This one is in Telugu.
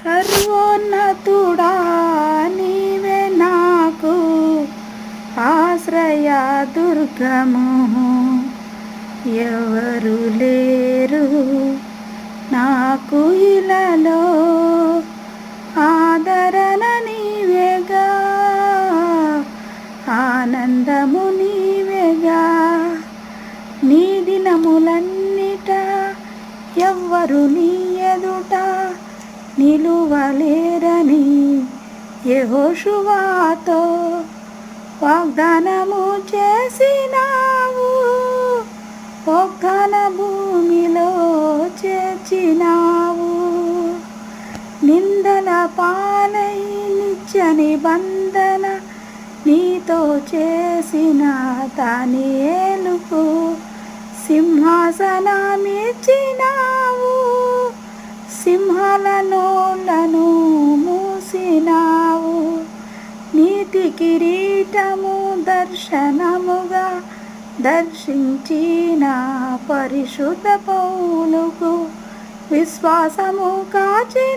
సర్వోన్నతుడా నీవే నాకు ఆశ్రయ దుర్గము, ఎవరు లేరు నాకు ఇలలో, ఆదరణ నీవేగా, ఆనందము నీవేగా. నీ దినములన్నిట ఎవ్వరు నీ ఎదుట నిలువలేరని యెహోషువతో వాగ్దానము చేసినావు, వాగ్దాన భూమిలో చేర్చినావు. నిందల పాలై నిత్య నిబంధన నీతో చేసిన దానియేలుకు సింహాసనమిచ్చినావు, సింహాల నోళ్లను మూసినావు. నీతి కిరీటము దర్శనముగా దర్శించిన పరిశుద్ధ పౌలుకు విశ్వాసము కాచిన